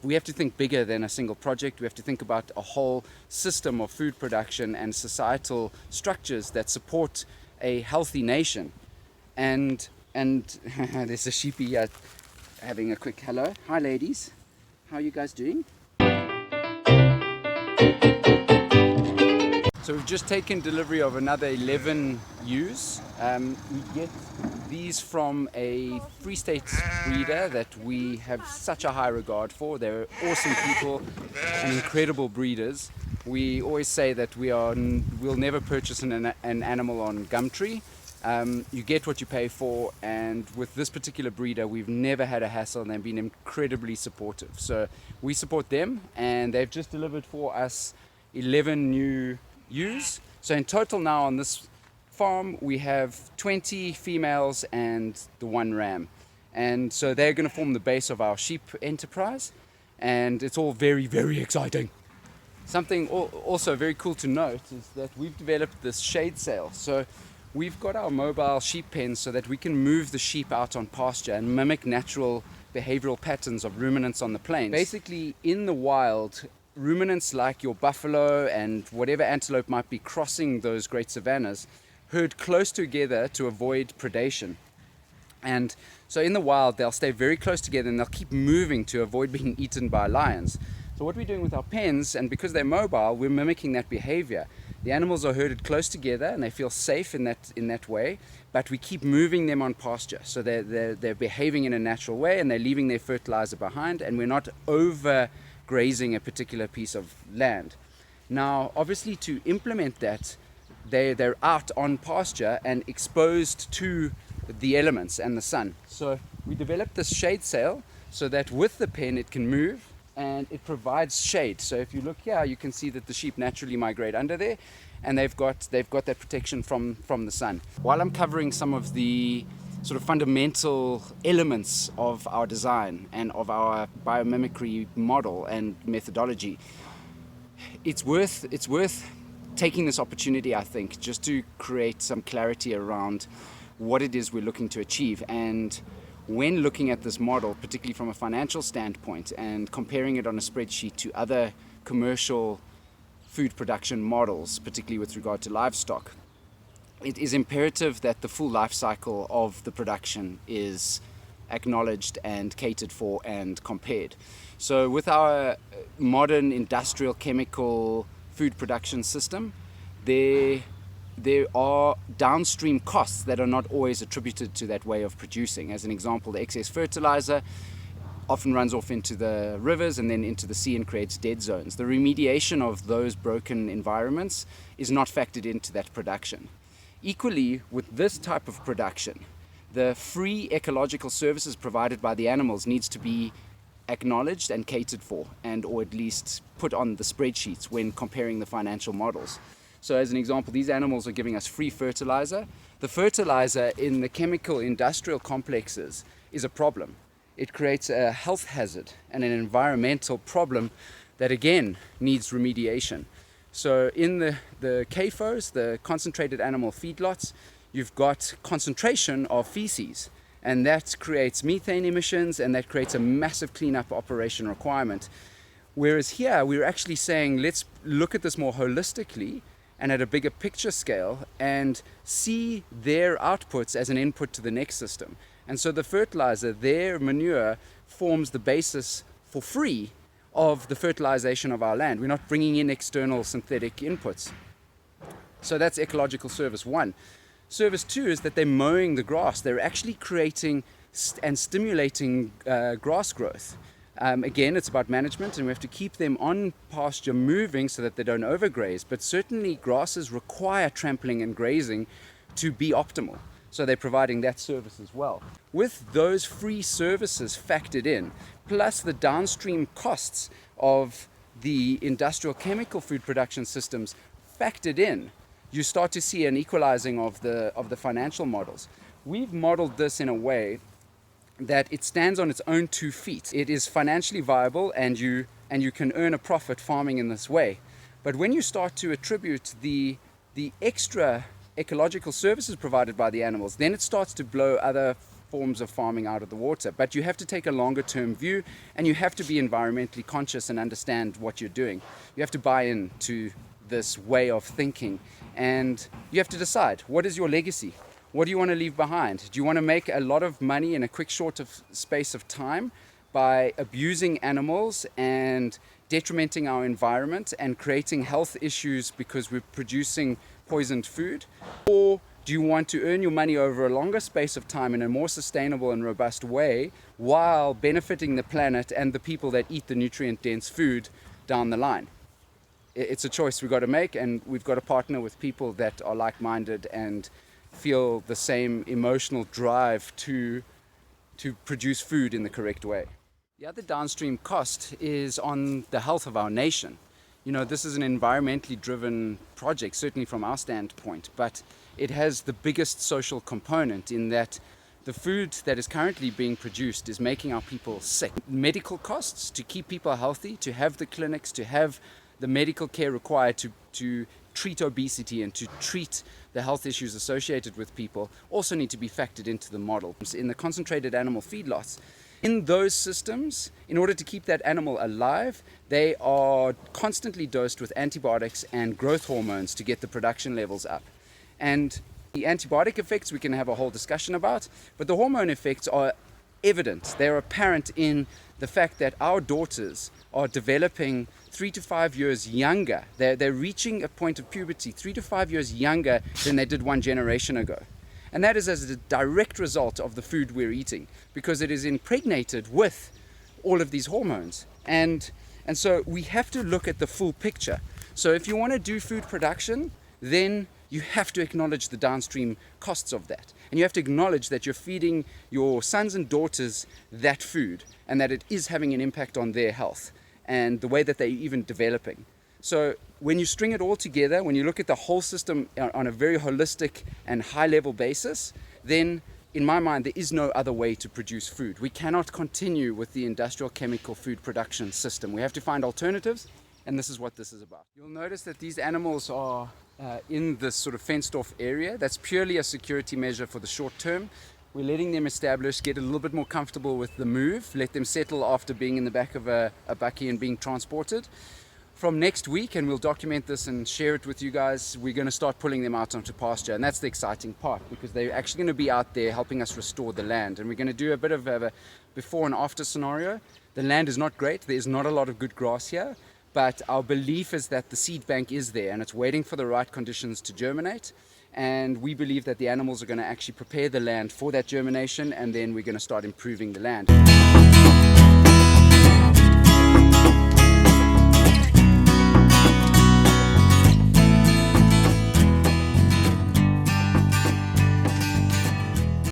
we have to think bigger than a single project. We have to think about a whole system of food production and societal structures that support a healthy nation. And there's a sheepy having a quick hello. Hi ladies, how are you guys doing? So we've just taken delivery of another 11 ewes. We get these from a Free State breeder that we have such a high regard for. They're awesome people and incredible breeders. We always say that we'll never purchase an animal on Gumtree. You get what you pay for, and with this particular breeder we've never had a hassle, and they've been incredibly supportive. So we support them, and they've just delivered for us 11 new ewes. So in total now on this farm we have 20 females and the 1 ram, and so they're going to form the base of our sheep enterprise, and it's all very, very exciting. Something also very cool to note is that we've developed this shade sail. So we've got our mobile sheep pens so that we can move the sheep out on pasture and mimic natural behavioral patterns of ruminants on the plains. Basically, in the wild, ruminants like your buffalo and whatever antelope might be crossing those great savannas herd close together to avoid predation. And so in the wild, they'll stay very close together and they'll keep moving to avoid being eaten by lions. So what we're doing with our pens, and because they're mobile, we're mimicking that behavior. The animals are herded close together and they feel safe in that way, but we keep moving them on pasture. So they're behaving in a natural way, and they're leaving their fertilizer behind, and we're not over grazing a particular piece of land. Now, obviously, to implement that, they're out on pasture and exposed to the elements and the sun. So we developed this shade sail so that with the pen it can move and it provides shade. So if you look here, you can see that the sheep naturally migrate under there, and they've got that protection from the sun. While I'm covering some of the sort of fundamental elements of our design and of our biomimicry model and methodology, it's worth taking this opportunity, I think, just to create some clarity around what it is we're looking to achieve. And when looking at this model, particularly from a financial standpoint, and comparing it on a spreadsheet to other commercial food production models, particularly with regard to livestock, it is imperative that the full life cycle of the production is acknowledged and catered for and compared. So with our modern industrial chemical food production system, there are downstream costs that are not always attributed to that way of producing. As an example, the excess fertilizer often runs off into the rivers and then into the sea and creates dead zones. The remediation of those broken environments is not factored into that production. Equally, with this type of production, the free ecological services provided by the animals needs to be acknowledged and catered for, and or at least put on the spreadsheets when comparing the financial models. So as an example, these animals are giving us free fertilizer. The fertilizer in the chemical industrial complexes is a problem. It creates a health hazard and an environmental problem that again needs remediation. So in the CAFOs, the concentrated animal feedlots, you've got concentration of feces, and that creates methane emissions, and that creates a massive cleanup operation requirement. Whereas here, we're actually saying, let's look at this more holistically and at a bigger picture scale and see their outputs as an input to the next system. And so the fertilizer, their manure, forms the basis for free of the fertilization of our land. We're not bringing in external synthetic inputs. So that's ecological service 1. Service 2 is that they're mowing the grass. They're actually creating and stimulating grass growth. Again, it's about management, and we have to keep them on pasture moving so that they don't overgraze. But certainly grasses require trampling and grazing to be optimal. So they're providing that service as well. With those free services factored in, plus the downstream costs of the industrial chemical food production systems factored in, you start to see an equalizing of the financial models. We've modeled this in a way that it stands on its own 2 feet. It is financially viable, and you can earn a profit farming in this way. But when you start to attribute the extra ecological services provided by the animals, then it starts to blow other forms of farming out of the water. But you have to take a longer term view, and you have to be environmentally conscious and understand what you're doing. You have to buy into this way of thinking, and you have to decide, what is your legacy? What do you want to leave behind? Do you want to make a lot of money in a quick space of time by abusing animals and detrimenting our environment and creating health issues because we're producing poisoned food? Or do you want to earn your money over a longer space of time in a more sustainable and robust way while benefiting the planet and the people that eat the nutrient-dense food down the line? It's a choice we've got to make, and we've got to partner with people that are like-minded and feel the same emotional drive to produce food in the correct way. The other downstream cost is on the health of our nation. You know, this is an environmentally driven project, certainly from our standpoint, but it has the biggest social component in that the food that is currently being produced is making our people sick. Medical costs to keep people healthy, to have the clinics, to have the medical care required to treat obesity and to treat the health issues associated with people also need to be factored into the model. In the concentrated animal feedlots, in those systems, in order to keep that animal alive, they are constantly dosed with antibiotics and growth hormones to get the production levels up. And the antibiotic effects we can have a whole discussion about, but the hormone effects are evident. They're apparent in the fact that our daughters are developing 3 to 5 years younger. They're reaching a point of puberty 3 to 5 years younger than they did 1 generation ago. And that is as a direct result of the food we're eating, because it is impregnated with all of these hormones. And so we have to look at the full picture. So if you want to do food production, then you have to acknowledge the downstream costs of that. And you have to acknowledge that you're feeding your sons and daughters that food and that it is having an impact on their health and the way that they're even developing. So when you string it all together, when you look at the whole system on a very holistic and high level basis, then in my mind, there is no other way to produce food. We cannot continue with the industrial chemical food production system. We have to find alternatives, and this is what this is about. You'll notice that these animals are in this sort of fenced off area. That's purely a security measure for the short term. We're letting them establish, get a little bit more comfortable with the move, let them settle after being in the back of a bakkie and being transported. From next week, and we'll document this and share it with you guys, we're going to start pulling them out onto pasture, and that's the exciting part, because they're actually going to be out there helping us restore the land. And we're going to do a bit of a before and after scenario. The land is not great, there's not a lot of good grass here, but our belief is that the seed bank is there and it's waiting for the right conditions to germinate. And we believe that the animals are going to actually prepare the land for that germination, and then we're going to start improving the land.